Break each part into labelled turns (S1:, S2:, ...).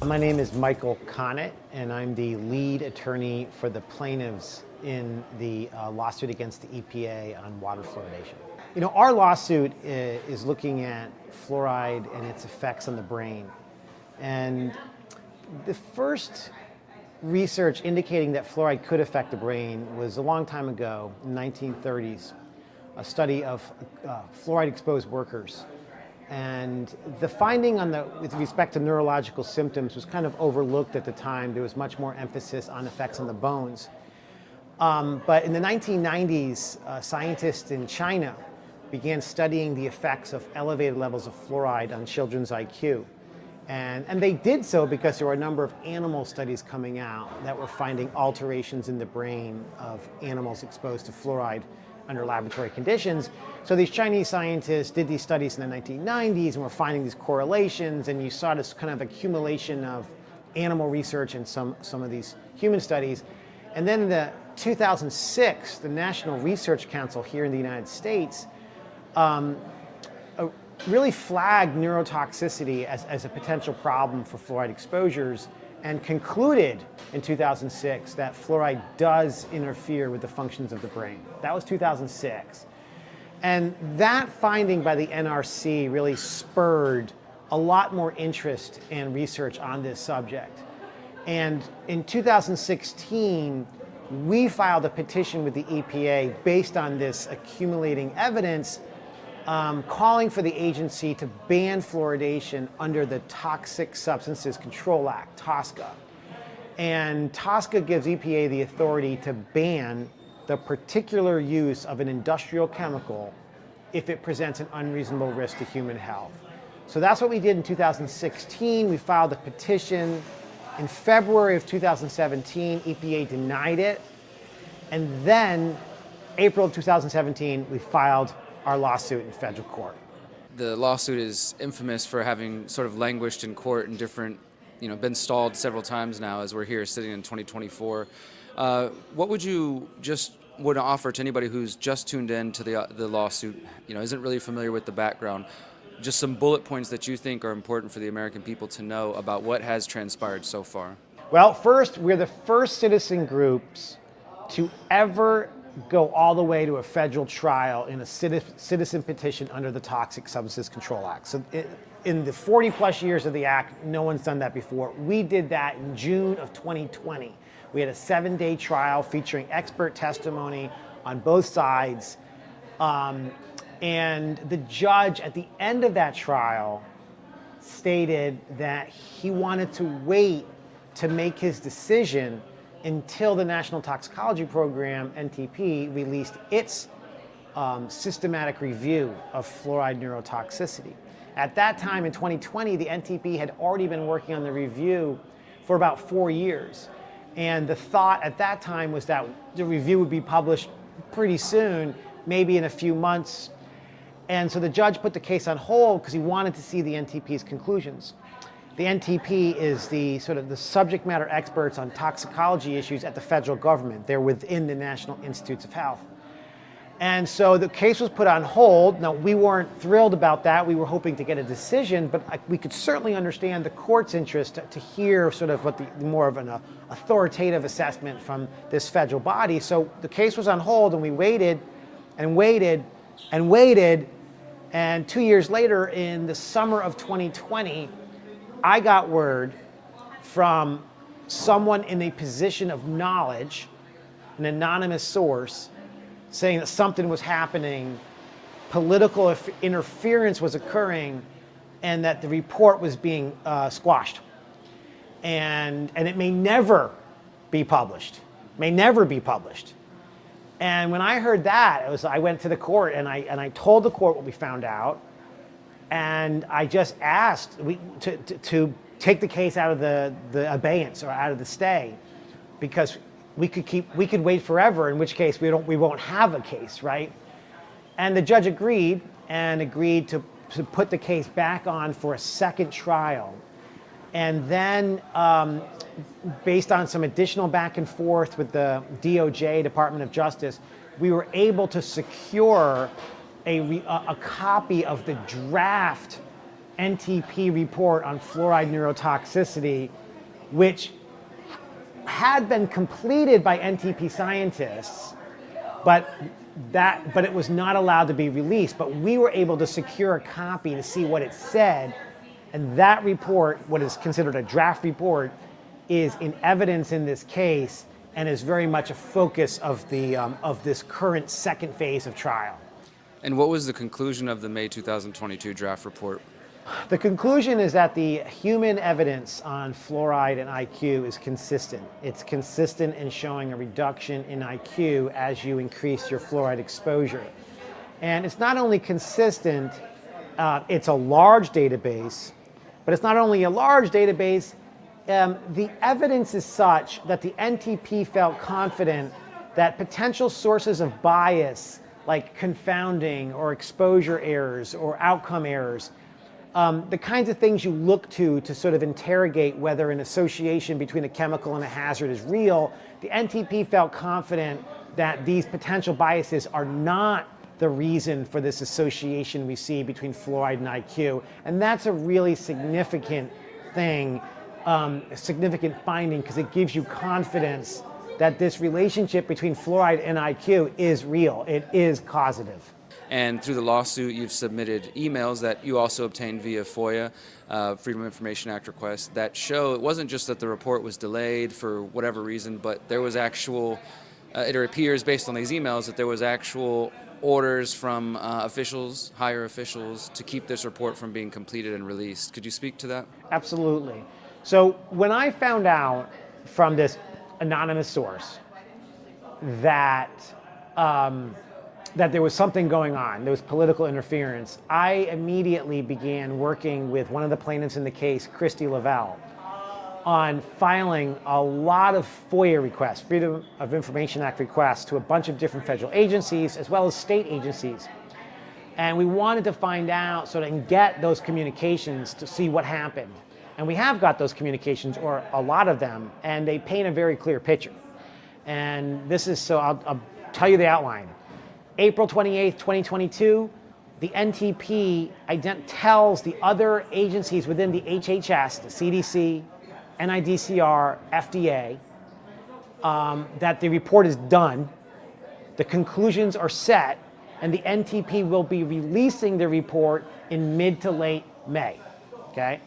S1: My name is Michael Connett, and I'm the lead attorney for the plaintiffs in the lawsuit against the EPA on water fluoridation. You know, our lawsuit is looking at fluoride and its effects on the brain. And the first research indicating that fluoride could affect the brain was a long time ago, in the 1930s, a study of fluoride-exposed workers. And the finding with respect to neurological symptoms was kind of overlooked at the time. There was much more emphasis on effects on the bones. But in the 1990s, scientists in China began studying the effects of elevated levels of fluoride on children's IQ. And they did so because there were a number of animal studies coming out that were finding alterations in the brain of animals exposed to fluoride under laboratory conditions. So these Chinese scientists did these studies in the 1990s and were finding these correlations, and you saw this kind of accumulation of animal research and some of these human studies. And then in 2006, the National Research Council here in the United States really flagged neurotoxicity as a potential problem for fluoride exposures, and concluded in 2006 that fluoride does interfere with the functions of the brain. That was 2006. And that finding by the NRC really spurred a lot more interest and research on this subject. And in 2016, we filed a petition with the EPA based on this accumulating evidence, calling for the agency to ban fluoridation under the Toxic Substances Control Act, TSCA. And TSCA gives EPA the authority to ban the particular use of an industrial chemical if it presents an unreasonable risk to human health. So that's what we did in 2016. We filed a petition. In February of 2017, EPA denied it. And then, April of 2017, we filed our lawsuit in federal court.
S2: The lawsuit is infamous for having sort of languished in court and been stalled several times now as we're here sitting in 2024. What would you would offer to anybody who's just tuned in to the lawsuit, isn't really familiar with the background, just some bullet points that you think are important for the American people to know about what has transpired so far?
S1: Well, first, we're the first citizen groups to ever go all the way to a federal trial in a citizen petition under the Toxic Substances Control Act. So in the 40 plus years of the act, no one's done that before. We did that in June of 2020. We had a 7-day trial featuring expert testimony on both sides. And the judge at the end of that trial stated that he wanted to wait to make his decision until the National Toxicology Program, NTP, released its systematic review of fluoride neurotoxicity. At that time in 2020, the NTP had already been working on the review for about 4 years. And the thought at that time was that the review would be published pretty soon, maybe in a few months. And so the judge put the case on hold because he wanted to see the NTP's conclusions. The NTP is the subject matter experts on toxicology issues at the federal government. They're within the National Institutes of Health. And so the case was put on hold. Now, we weren't thrilled about that. We were hoping to get a decision, but we could certainly understand the court's interest to hear what more of an authoritative assessment from this federal body. So the case was on hold, and we waited and waited and waited. And 2 years later, in the summer of 2020, I got word from someone in a position of knowledge, an anonymous source, saying that something was happening, political interference was occurring, and that the report was being squashed. And it may never be published. May never be published. And when I heard that, I went to the court and I told the court what we found out. And I just asked to take the case out of the abeyance or out of the stay, because we could wait forever, in which case we won't have a case, right? And the judge agreed to put the case back on for a second trial. And then based on some additional back and forth with the DOJ, Department of Justice, we were able to secure a copy of the draft NTP report on fluoride neurotoxicity, which had been completed by NTP scientists, but it was not allowed to be released. But we were able to secure a copy to see what it said, and that report, what is considered a draft report, is in evidence in this case and is very much a focus of this current second phase of trial.
S2: And what was the conclusion of the May 2022 draft report?
S1: The conclusion is that the human evidence on fluoride and IQ is consistent. It's consistent in showing a reduction in IQ as you increase your fluoride exposure. And it's not only consistent, it's a large database, but it's not only a large database, the evidence is such that the NTP felt confident that potential sources of bias, like confounding or exposure errors or outcome errors, the kinds of things you look to sort of interrogate whether an association between a chemical and a hazard is real, the NTP felt confident that these potential biases are not the reason for this association we see between fluoride and IQ. And that's a really significant thing, a significant finding, because it gives you confidence that this relationship between fluoride and IQ is real. It is causative.
S2: And through the lawsuit, you've submitted emails that you also obtained via FOIA, Freedom of Information Act requests, that show it wasn't just that the report was delayed for whatever reason, but there was actual, it appears based on these emails that there was actual orders from officials, higher officials, to keep this report from being completed and released. Could you speak to that?
S1: Absolutely. So when I found out from this anonymous source that there was something going on, there was political interference, I immediately began working with one of the plaintiffs in the case, Cristian Lavelle, on filing a lot of FOIA requests, Freedom of Information Act requests, to a bunch of different federal agencies as well as state agencies. And we wanted to find out, sort of, and get those communications to see what happened. And we have got those communications, or a lot of them, and they paint a very clear picture. And this is, so I'll tell you the outline. April 28th, 2022, the NTP tells the other agencies within the HHS, the CDC, NIDCR, FDA, that the report is done, the conclusions are set, and the NTP will be releasing the report in mid to late May, okay?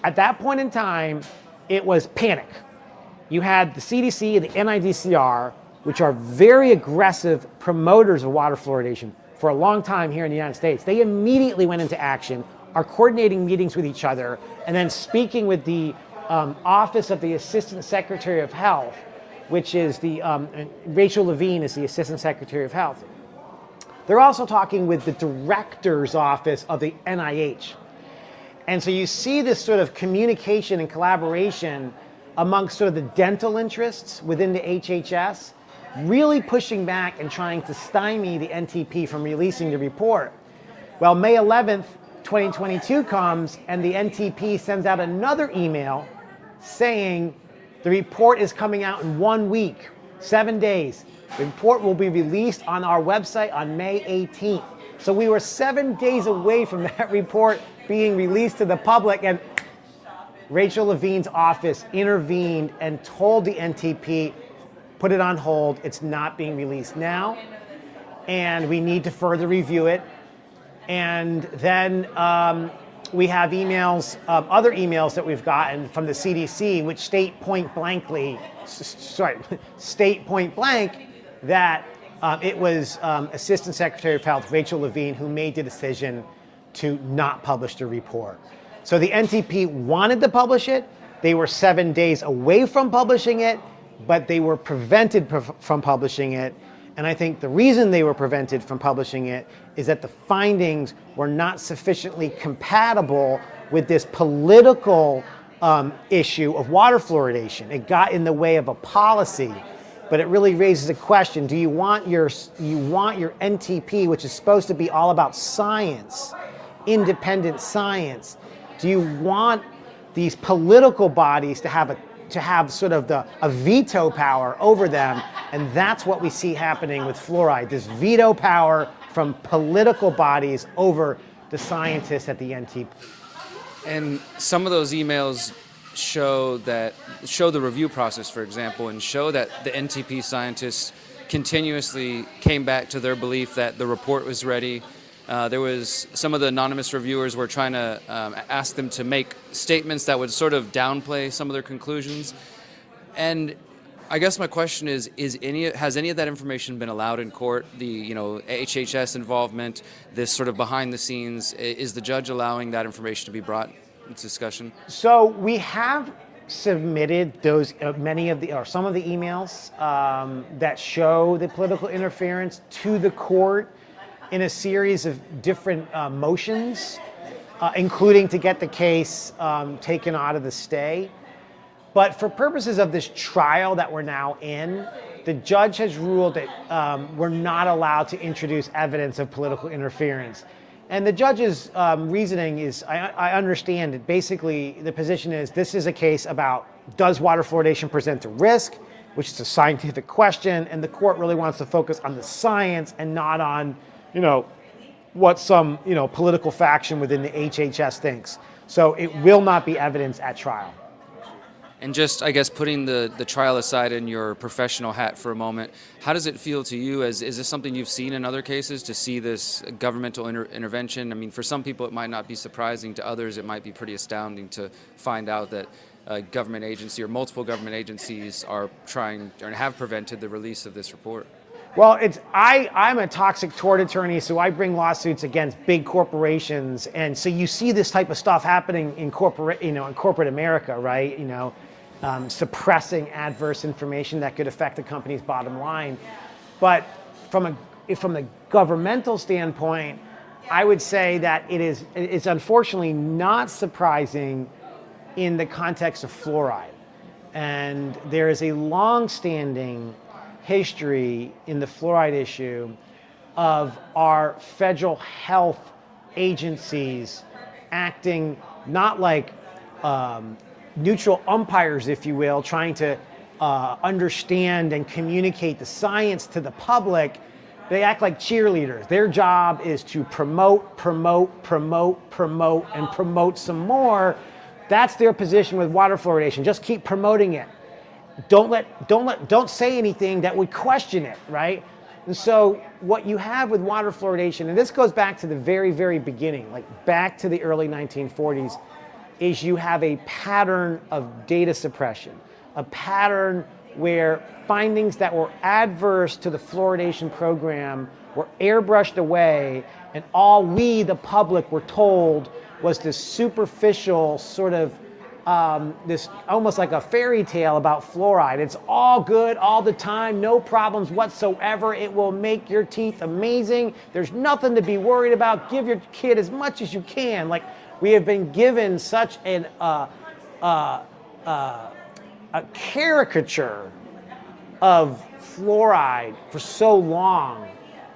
S1: At that point in time, it was panic. You had the CDC and the NIDCR, which are very aggressive promoters of water fluoridation for a long time here in the United States. They immediately went into action, are coordinating meetings with each other, and then speaking with the Office of the Assistant Secretary of Health, which is Rachel Levine is the Assistant Secretary of Health. They're also talking with the Director's Office of the NIH. And so you see this sort of communication and collaboration amongst sort of the dental interests within the HHS, really pushing back and trying to stymie the NTP from releasing the report. Well, May 11th, 2022 comes, and the NTP sends out another email saying the report is coming out in 1 week, 7 days. The report will be released on our website on May 18th. So we were 7 days away from that report being released to the public, and Rachel Levine's office intervened and told the NTP, put it on hold, it's not being released now, and we need to further review it. And then we have emails, other emails that we've gotten from the CDC, which state point blank that it was Assistant Secretary of Health Rachel Levine who made the decision to not publish the report. So the NTP wanted to publish it. They were 7 days away from publishing it, but they were prevented from publishing it. And I think the reason they were prevented from publishing it is that the findings were not sufficiently compatible with this political issue of water fluoridation. It got in the way of a policy, but it really raises a question. Do you want your NTP, which is supposed to be all about science, independent science, do you want these political bodies to have sort of a veto power over them? And that's what we see happening with fluoride, this veto power from political bodies over the scientists at the NTP.
S2: And some of those emails show the review process, for example, and show that the NTP scientists continuously came back to their belief that the report was ready. There was some of the anonymous reviewers were trying to ask them to make statements that would sort of downplay some of their conclusions. And I guess my question is has any of that information been allowed in court? The HHS involvement, this sort of behind the scenes, is the judge allowing that information to be brought into discussion?
S1: So we have submitted those some of the emails that show the political interference to the court in a series of different motions, including to get the case taken out of the stay. But for purposes of this trial that we're now in, the judge has ruled that we're not allowed to introduce evidence of political interference. And the judge's reasoning is, I understand it. Basically, the position is this is a case about, does water fluoridation present a risk, which is a scientific question, and the court really wants to focus on the science and not on, what some, political faction within the HHS thinks. So it will not be evidence at trial.
S2: And just, I guess, putting the trial aside in your professional hat for a moment, how does it feel to you? Is this something you've seen in other cases, to see this governmental intervention? I mean, for some people it might not be surprising. To others it might be pretty astounding to find out that a government agency or multiple government agencies are trying or have prevented the release of this report.
S1: Well, I'm a toxic tort attorney, so I bring lawsuits against big corporations, and so you see this type of stuff happening in corporate America, right? Suppressing adverse information that could affect the company's bottom line. But from the governmental standpoint, I would say that it's unfortunately not surprising in the context of fluoride, and there is a long-standing history in the fluoride issue of our federal health agencies acting not like neutral umpires, if you will, trying to understand and communicate the science to the public. They act like cheerleaders. Their job is to promote, and promote some more. That's their position with water fluoridation. Just keep promoting it. Don't say anything that would question it, right? And so what you have with water fluoridation, and this goes back to the very, very beginning, like back to the early 1940s, is you have a pattern of data suppression, a pattern where findings that were adverse to the fluoridation program were airbrushed away, and all we, the public, were told was this superficial sort of this almost like a fairy tale about fluoride. It's all good all the time, no problems whatsoever. It will make your teeth amazing. There's nothing to be worried about. Give your kid as much as you can. Like, we have been given such a caricature of fluoride for so long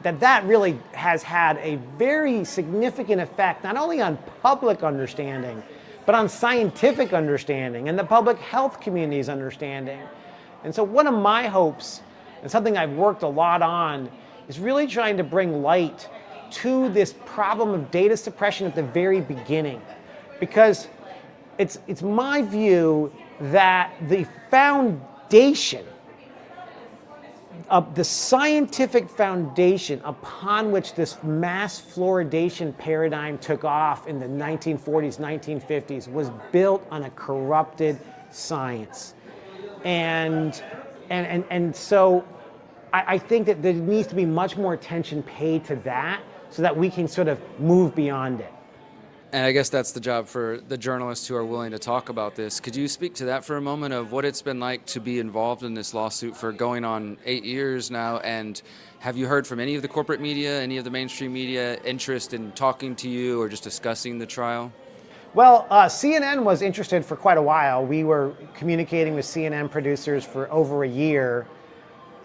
S1: that really has had a very significant effect, not only on public understanding, but on scientific understanding and the public health community's understanding. And so one of my hopes, and something I've worked a lot on, is really trying to bring light to this problem of data suppression at the very beginning. Because it's my view that the foundation of the scientific foundation upon which this mass fluoridation paradigm took off in the 1940s, 1950s was built on a corrupted science. And so I think that there needs to be much more attention paid to that so that we can sort of move beyond it.
S2: And I guess that's the job for the journalists who are willing to talk about this. Could you speak to that for a moment, of what it's been like to be involved in this lawsuit for going on 8 years now? And have you heard from any of the corporate media, any of the mainstream media, interest in talking to you or just discussing the trial?
S1: Well, CNN was interested for quite a while. We were communicating with CNN producers for over a year.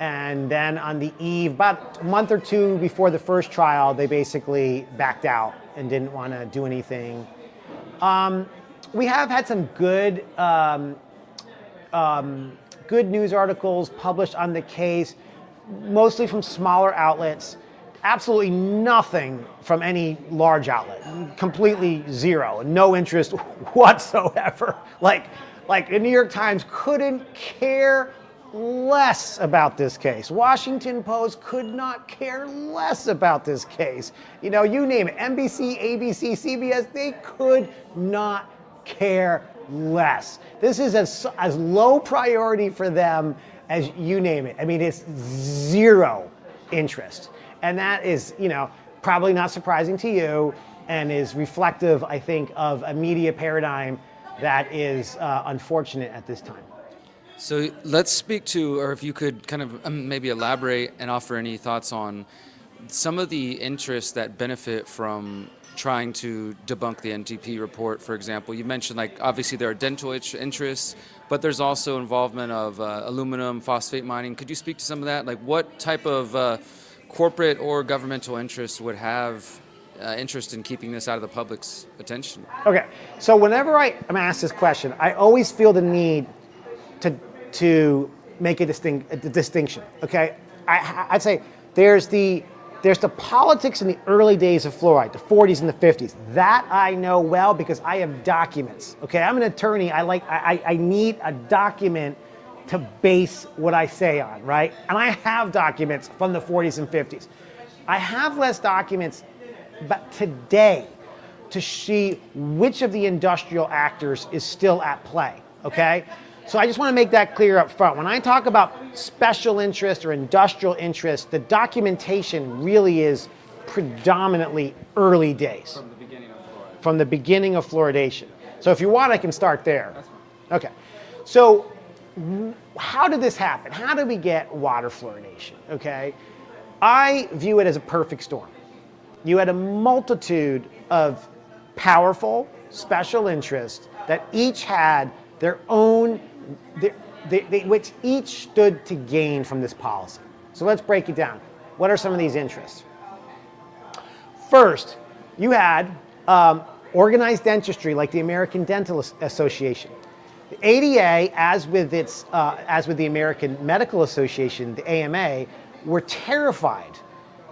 S1: And then on the eve, about a month or two before the first trial, they basically backed out and didn't want to do anything. We have had some good news articles published on the case, mostly from smaller outlets. absolutely nothing from any large outlet, completely zero, no interest whatsoever. Like the New York Times couldn't care less about this case. Washington Post could not care less about this case. You know, you name it, NBC, ABC, CBS, they could not care less. This is as low priority for them as you name it. I mean, it's zero interest. And that is, you know, probably not surprising to you and is reflective, I think, of a media paradigm that is unfortunate at this time.
S2: So let's speak to, or if you could kind of maybe elaborate and offer any thoughts on some of the interests that benefit from trying to debunk the NTP report, for example. You mentioned, like, obviously there are dental interests, but there's also involvement of aluminum, phosphate mining. Could you speak to some of that? Like, what type of corporate or governmental interests would have interest in keeping this out of the public's attention?
S1: Okay, so whenever I'm asked this question, I always feel the need to make a distinction. Okay, I'd say there's the politics in the early days of fluoride, the 40s and the 50s. That I know well because I have documents. Okay, I'm an attorney. I need a document to base what I say on, right? And I have documents from the 40s and 50s. I have less documents, but today, to see which of the industrial actors is still at play, okay? So I just want to make that clear up front. When I talk about special interest or industrial interest, the documentation really is predominantly early days.
S2: From the beginning of fluoride.
S1: From the beginning of fluoridation. So if you want, I can start there. That's fine. Okay. So how did this happen? How did we get water fluoridation? Okay. I view it as a perfect storm. You had a multitude of powerful special interests that each had their own, which each stood to gain from this policy. So let's break it down. What are some of these interests? First, you had organized dentistry like the American Dental Association. The ADA, as with the American Medical Association, the AMA, were terrified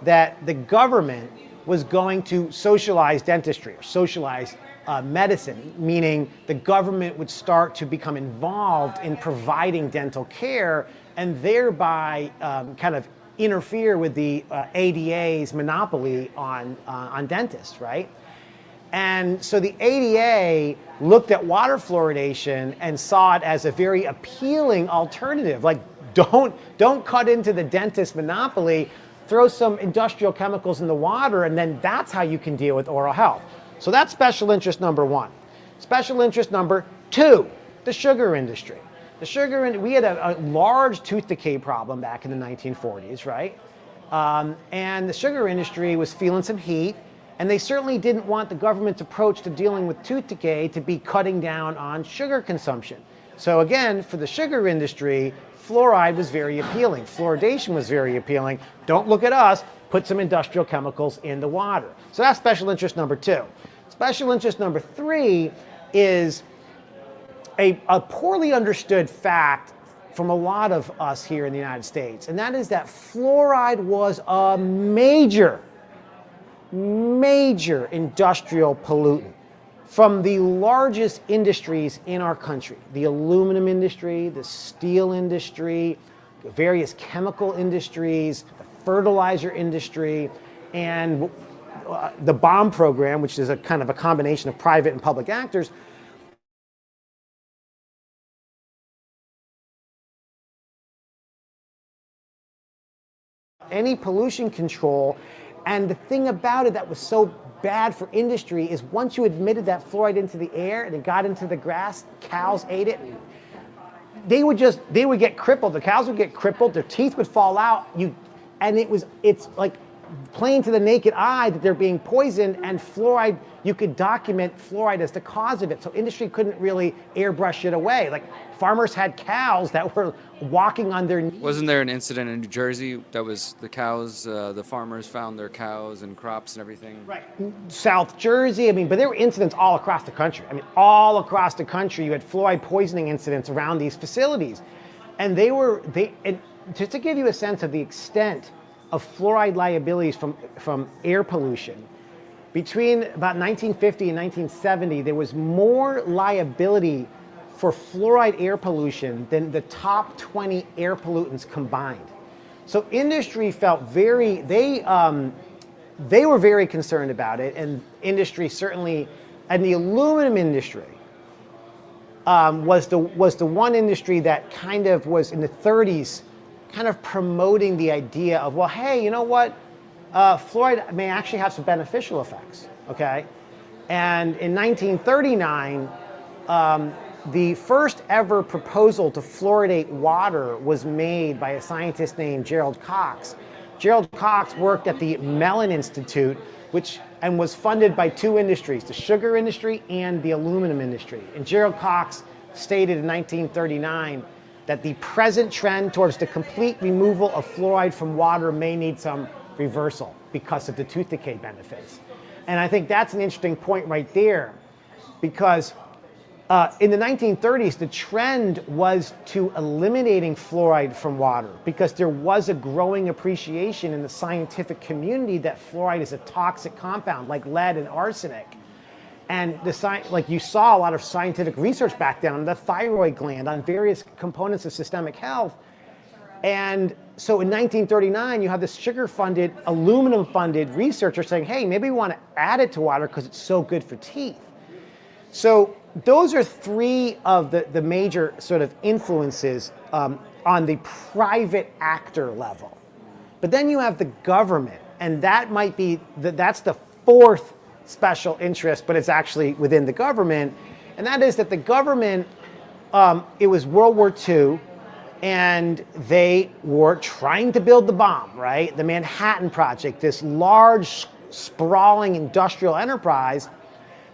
S1: that the government was going to socialize dentistry or socialize medicine, meaning the government would start to become involved in providing dental care and thereby kind of interfere with the ADA's monopoly on dentists, right? And so the ADA looked at water fluoridation and saw it as a very appealing alternative. Like, don't cut into the dentist monopoly, throw some industrial chemicals in the water, and then that's how you can deal with oral health. So that's special interest number one. Special interest number two, the sugar industry. We had a large tooth decay problem back in the 1940s, right? And the sugar industry was feeling some heat, and they certainly didn't want the government's approach to dealing with tooth decay to be cutting down on sugar consumption. So again, for the sugar industry, fluoride was very appealing. Fluoridation was very appealing. Don't look at us, put some industrial chemicals in the water. So that's special interest number two. Special interest number three is a poorly understood fact from a lot of us here in the United States, and that is that fluoride was a major industrial pollutant from the largest industries in our country: the aluminum industry, the steel industry, various chemical industries, the fertilizer industry, and the bomb program, which is a kind of a combination of private and public actors. Any pollution control. And the thing about it that was so bad for industry is once you admitted that fluoride into the air and it got into the grass, cows ate it, they would get crippled. The cows would get crippled, their teeth would fall out, it's like plain to the naked eye that they're being poisoned, and fluoride, you could document fluoride as the cause of it. So industry couldn't really airbrush it away. Like, farmers had cows that were walking on their knees.
S2: Wasn't there an incident in New Jersey that was the cows, the farmers found their cows and crops and everything?
S1: Right. South Jersey, but there were incidents all across the country. All across the country, you had fluoride poisoning incidents around these facilities. And and just to give you a sense of the extent of fluoride liabilities from air pollution. Between about 1950 and 1970, there was more liability for fluoride air pollution than the top 20 air pollutants combined. So industry felt they were very concerned about it, and industry certainly, and the aluminum industry was the one industry that kind of was in the 30s kind of promoting the idea of, well, hey, you know what? Fluoride may actually have some beneficial effects, okay? And in 1939, the first ever proposal to fluoridate water was made by a scientist named Gerald Cox. Gerald Cox worked at the Mellon Institute, and was funded by two industries, the sugar industry and the aluminum industry. And Gerald Cox stated in 1939 that the present trend towards the complete removal of fluoride from water may need some reversal because of the tooth decay benefits. And I think that's an interesting point right there, because in the 1930s, the trend was to eliminating fluoride from water because there was a growing appreciation in the scientific community that fluoride is a toxic compound like lead and arsenic. And like you saw a lot of scientific research back then on the thyroid gland, on various components of systemic health. And so in 1939, you have this sugar-funded, aluminum-funded researcher saying, hey, maybe we want to add it to water because it's so good for teeth. So those are three of the major sort of influences on the private actor level. But then you have the government, and that might be, that's the fourth special interest, but it's actually within the government. And that is that the government, it was World War II, and they were trying to build the bomb, right? The Manhattan Project, this large, sprawling industrial enterprise.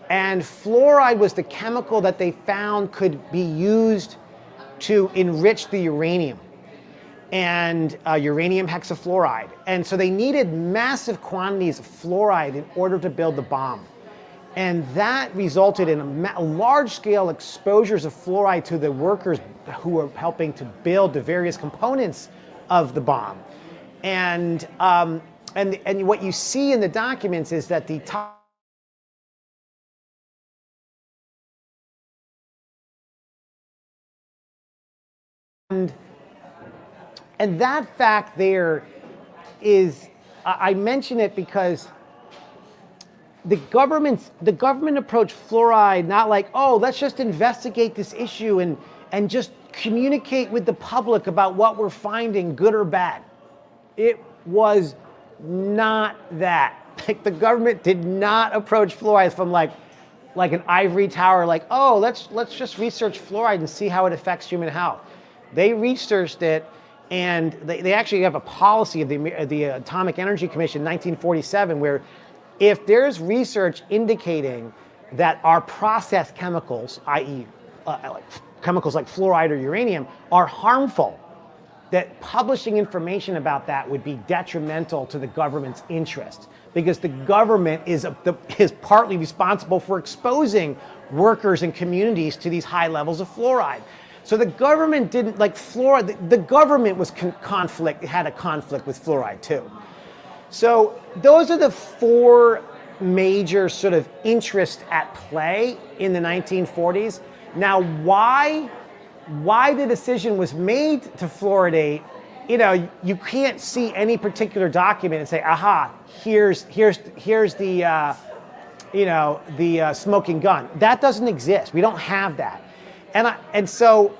S1: And fluoride was the chemical that they found could be used to enrich the uranium, and uranium hexafluoride. And so they needed massive quantities of fluoride in order to build the bomb. And that resulted in large-scale exposures of fluoride to the workers who were helping to build the various components of the bomb. And what you see in the documents is that the top and that fact there is, I mention it because the government approached fluoride not like, oh, let's just investigate this issue and just communicate with the public about what we're finding, good or bad. It was not that. Like, the government did not approach fluoride from like an ivory tower, like, oh, let's just research fluoride and see how it affects human health. They researched it, and they actually have a policy of the Atomic Energy Commission in 1947 where if there's research indicating that our processed chemicals, i.e. Like chemicals like fluoride or uranium, are harmful, that publishing information about that would be detrimental to the government's interest, because the government is partly responsible for exposing workers and communities to these high levels of fluoride. So the government didn't like fluoride. The government was had a conflict with fluoride too. So those are the four major sort of interests at play in the 1940s. Now, why the decision was made to fluoridate, you can't see any particular document and say, aha, here's the smoking gun. That doesn't exist. We don't have that. And so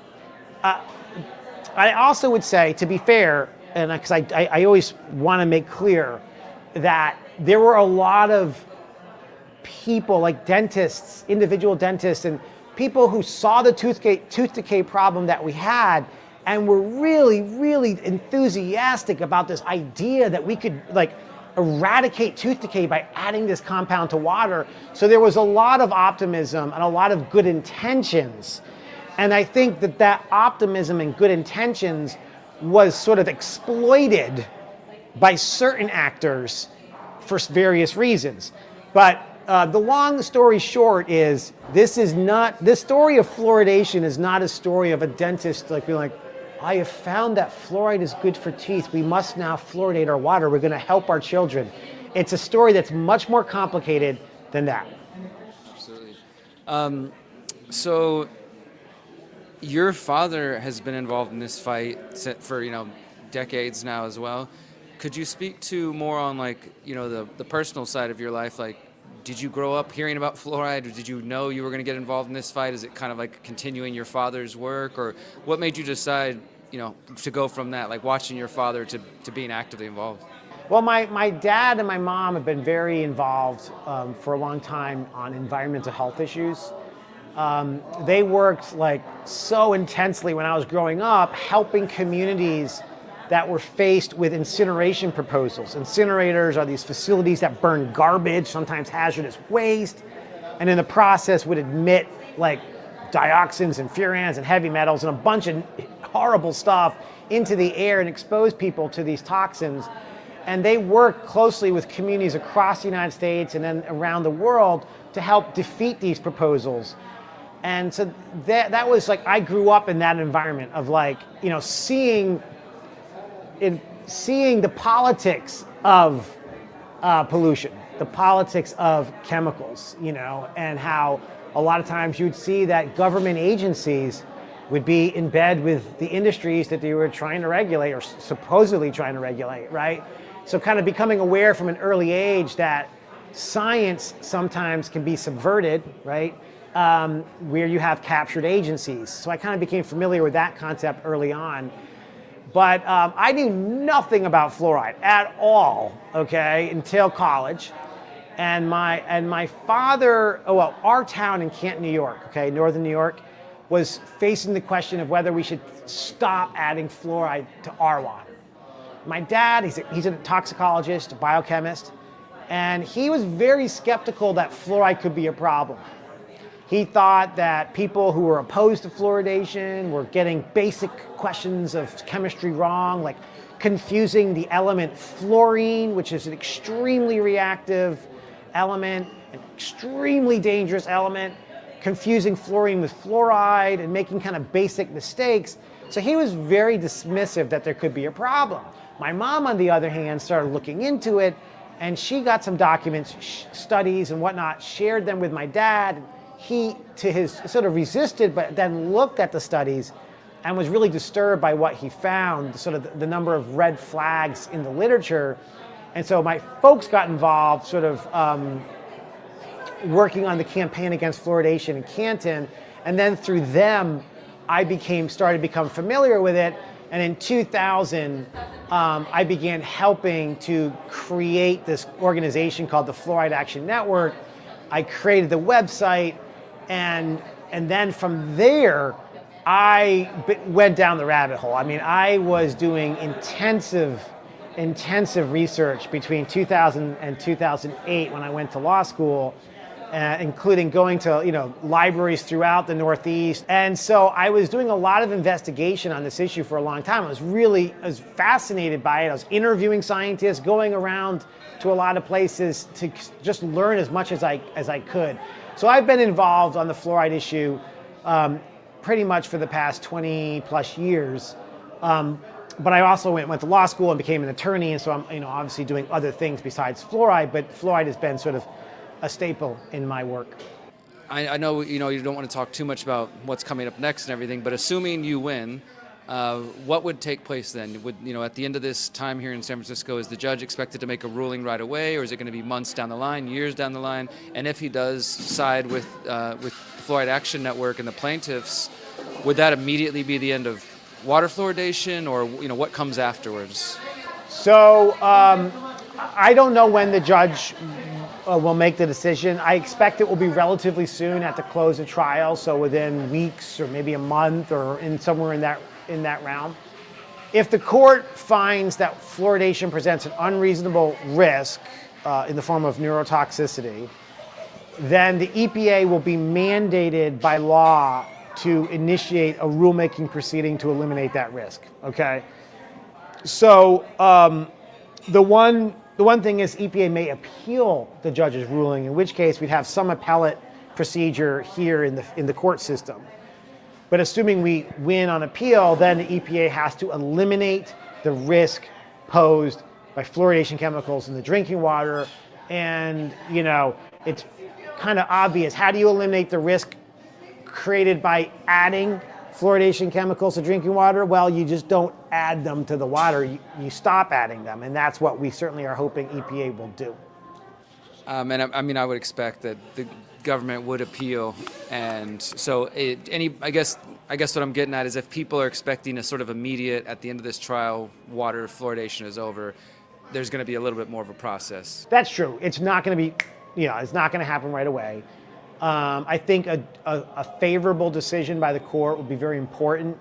S1: I also would say, to be fair, and because I always want to make clear that there were a lot of people, like dentists, individual dentists, and people who saw the tooth decay problem that we had and were really, really enthusiastic about this idea that we could eradicate tooth decay by adding this compound to water. So there was a lot of optimism and a lot of good intentions. And I think that optimism and good intentions was sort of exploited by certain actors for various reasons. But the long story short is, this story of fluoridation is not a story of a dentist being like, I have found that fluoride is good for teeth. We must now fluoridate our water. We're going to help our children. It's a story that's much more complicated than that.
S2: Absolutely. So your father has been involved in this fight for, decades now as well. Could you speak to more on the personal side of your life? Like, did you grow up hearing about fluoride, or did you know you were going to get involved in this fight? Is it kind of like continuing your father's work, or what made you decide, to go from that, like watching your father to being actively involved?
S1: Well, my dad and my mom have been very involved for a long time on environmental health issues. They worked so intensely when I was growing up, helping communities that were faced with incineration proposals. Incinerators are these facilities that burn garbage, sometimes hazardous waste, and in the process would emit dioxins and furans and heavy metals and a bunch of horrible stuff into the air and expose people to these toxins. And they work closely with communities across the United States and then around the world to help defeat these proposals. And so that was I grew up in that environment of seeing the politics of pollution, the politics of chemicals, and how a lot of times you'd see that government agencies would be in bed with the industries that they were trying to regulate or supposedly trying to regulate, right? So kind of becoming aware from an early age that science sometimes can be subverted, right? Where you have captured agencies. So I kind of became familiar with that concept early on. But I knew nothing about fluoride at all, okay, until college. And my father, our town in Canton, New York, okay, northern New York, was facing the question of whether we should stop adding fluoride to our water. My dad, he's a toxicologist, a biochemist, and he was very skeptical that fluoride could be a problem. He thought that people who were opposed to fluoridation were getting basic questions of chemistry wrong, like confusing the element fluorine, which is an extremely reactive element, an extremely dangerous element, confusing fluorine with fluoride and making kind of basic mistakes. So he was very dismissive that there could be a problem. My mom, on the other hand, started looking into it, and she got some documents, studies and whatnot, shared them with my dad. He, to his, sort of resisted, but then looked at the studies and was really disturbed by what he found, sort of the number of red flags in the literature. And so my folks got involved, sort of working on the campaign against fluoridation in Canton. And then through them, I started to become familiar with it. And in 2000, I began helping to create this organization called the Fluoride Action Network. I created the website, and then from there, I went down the rabbit hole. I mean, I was doing intensive research between 2000 and 2008 when I went to law school, including going to libraries throughout the Northeast. And so I was doing a lot of investigation on this issue for a long time. I was fascinated by it. I was interviewing scientists, going around to a lot of places to just learn as much as I could. So I've been involved on the fluoride issue pretty much for the past 20 plus years. But I also went to law school and became an attorney, and so I'm obviously doing other things besides fluoride, but fluoride has been sort of a staple in my work.
S2: I know you don't want to talk too much about what's coming up next and everything, but assuming you win, what would take place then? Would at the end of this time here in San Francisco, is the judge expected to make a ruling right away, or is it going to be months down the line, years down the line? And if he does side with Fluoride Action Network and the plaintiffs, would that immediately be the end of water fluoridation, or what comes afterwards?
S1: So I don't know when the judge will make the decision. I expect it will be relatively soon at the close of trial, so within weeks or maybe a month or somewhere in that realm. If the court finds that fluoridation presents an unreasonable risk in the form of neurotoxicity, then the EPA will be mandated by law to initiate a rulemaking proceeding to eliminate that risk. Okay, so the one thing is EPA may appeal the judge's ruling, in which case we'd have some appellate procedure here in the court system. But assuming we win on appeal, then the EPA has to eliminate the risk posed by fluoridation chemicals in the drinking water. And, you know, it's kind of obvious. How do you eliminate the risk created by adding fluoridation chemicals to drinking water? Well, you just don't add them to the water. You stop adding them. And that's what we certainly are hoping EPA will do.
S2: And I mean, I would expect that the government would appeal, and so I guess what I'm getting at is if people are expecting a sort of immediate, at the end of this trial, water fluoridation is over, there's going to be a little bit more of a process.
S1: That's true. It's not going to be, it's not going to happen right away. I think a favorable decision by the court would be very important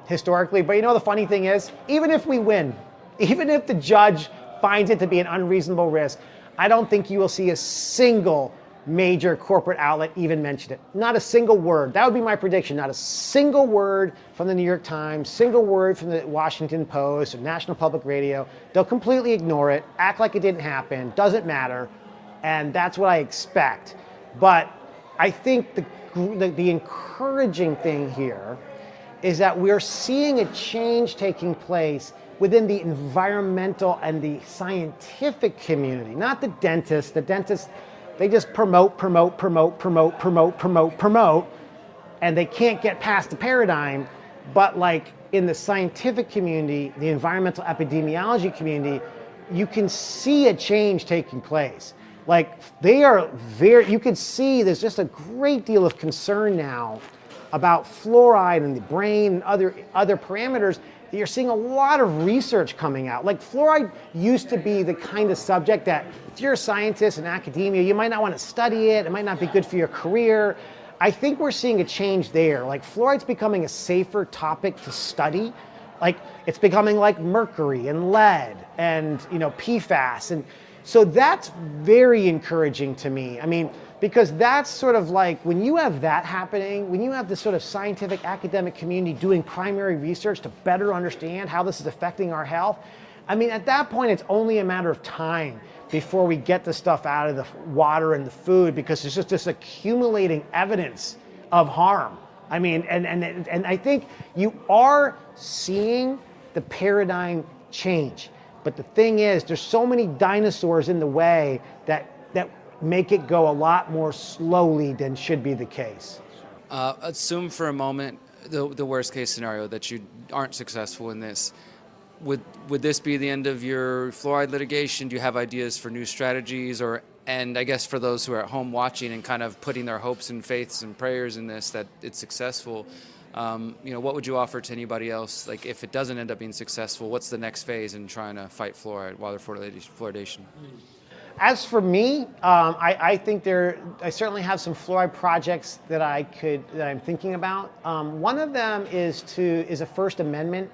S1: historically. But the funny thing is, even if we win, even if the judge finds it to be an unreasonable risk, I don't think you will see a single major corporate outlet even mention it. Not a single word. That would be my prediction. Not a single word from the New York Times, single word from the Washington Post or National Public Radio. They'll completely ignore it, act like it didn't happen, doesn't matter, and that's what I expect. But I think the encouraging thing here is that we're seeing a change taking place within the environmental and the scientific community, not the dentists. The dentists, they just promote, and they can't get past the paradigm. But like in the scientific community, the environmental epidemiology community, you can see a change taking place. Like you can see there's just a great deal of concern now about fluoride in the brain and other parameters. You're seeing a lot of research coming out. Like fluoride used to be the kind of subject that if you're a scientist in academia, you might not want to study it. It might not be good for your career. I think we're seeing a change there. Like fluoride's becoming a safer topic to study. Like it's becoming like mercury and lead and PFAS. And so that's very encouraging to me. I mean, because that's sort of like when you have that happening, when you have this sort of scientific academic community doing primary research to better understand how this is affecting our health, I mean, at that point, it's only a matter of time before we get the stuff out of the water and the food, because there's just this accumulating evidence of harm. I mean, and I think you are seeing the paradigm change. But the thing is, there's so many dinosaurs in the way that make it go a lot more slowly than should be the case.
S2: Assume for a moment the worst case scenario, that you aren't successful in this. Would this be the end of your fluoride litigation? Do you have ideas for new strategies? And I guess for those who are at home watching and kind of putting their hopes and faiths and prayers in this, that it's successful, what would you offer to anybody else? Like if it doesn't end up being successful, what's the next phase in trying to fight fluoride, water fluoridation? As
S1: for me, I think I certainly have some fluoride projects that I'm thinking about. One of them is a First Amendment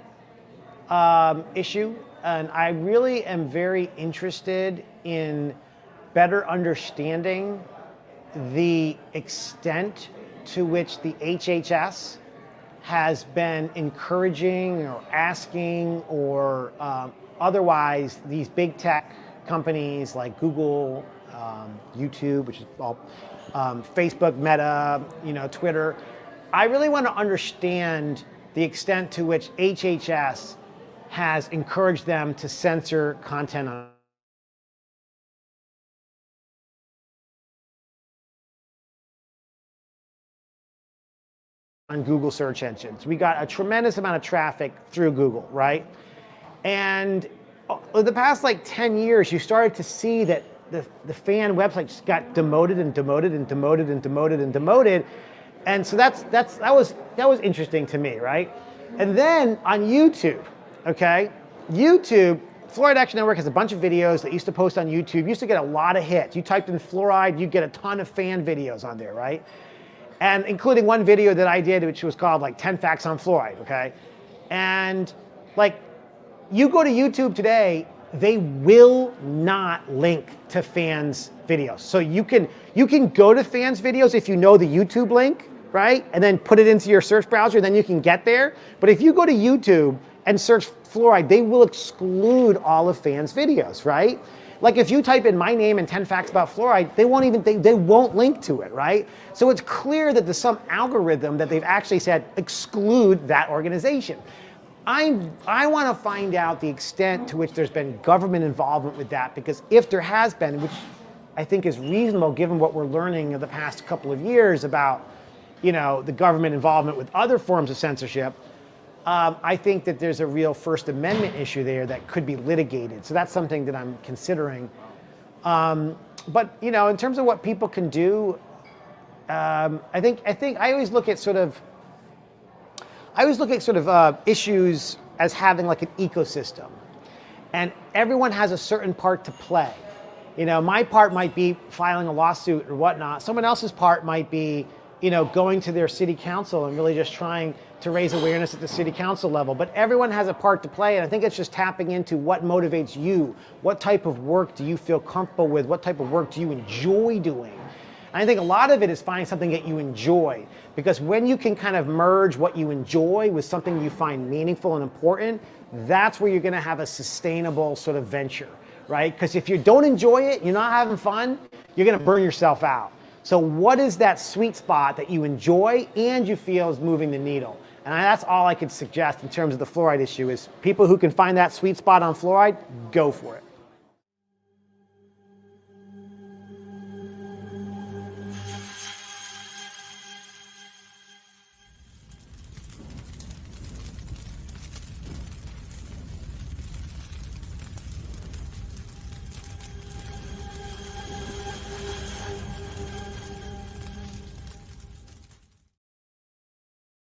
S1: issue, and I really am very interested in better understanding the extent to which the HHS has been encouraging or asking or otherwise these big tech companies like Google, YouTube, which is all Facebook, Meta, Twitter. I really want to understand the extent to which HHS has encouraged them to censor content on Google search engines. We got a tremendous amount of traffic through Google, right? And over the past 10 years, you started to see that the fan websites got demoted and demoted and demoted and demoted and demoted. And so that was interesting to me, right? And then on YouTube, okay? YouTube, Fluoride Action Network has a bunch of videos that used to post on YouTube, used to get a lot of hits. You typed in fluoride, you get a ton of fan videos on there, right? And including one video that I did, which was called 10 Facts on Fluoride, okay? And you go to YouTube today, they will not link to fans' videos. So you can go to fans' videos if you know the YouTube link, right? And then put it into your search browser, then you can get there. But if you go to YouTube and search fluoride, they will exclude all of fans' videos, right? Like if you type in my name and 10 facts about fluoride, they won't link to it, right? So it's clear that there's some algorithm that they've actually said exclude that organization. I want to find out the extent to which there's been government involvement with that, because if there has been, which I think is reasonable given what we're learning in the past couple of years about, the government involvement with other forms of censorship, I think that there's a real First Amendment issue there that could be litigated. So that's something that I'm considering. But in terms of what people can do, I think I always look at sort of issues as having like an ecosystem, and everyone has a certain part to play. My part might be filing a lawsuit or whatnot. Someone else's part might be, going to their city council and really just trying to raise awareness at the city council level. But everyone has a part to play, and I think it's just tapping into what motivates you. What type of work do you feel comfortable with? What type of work do you enjoy doing? And I think a lot of it is finding something that you enjoy, because when you can kind of merge what you enjoy with something you find meaningful and important, that's where you're going to have a sustainable sort of venture, right? Because if you don't enjoy it, you're not having fun, you're going to burn yourself out. So what is that sweet spot that you enjoy and you feel is moving the needle? And that's all I could suggest in terms of the fluoride issue is people who can find that sweet spot on fluoride, go for it.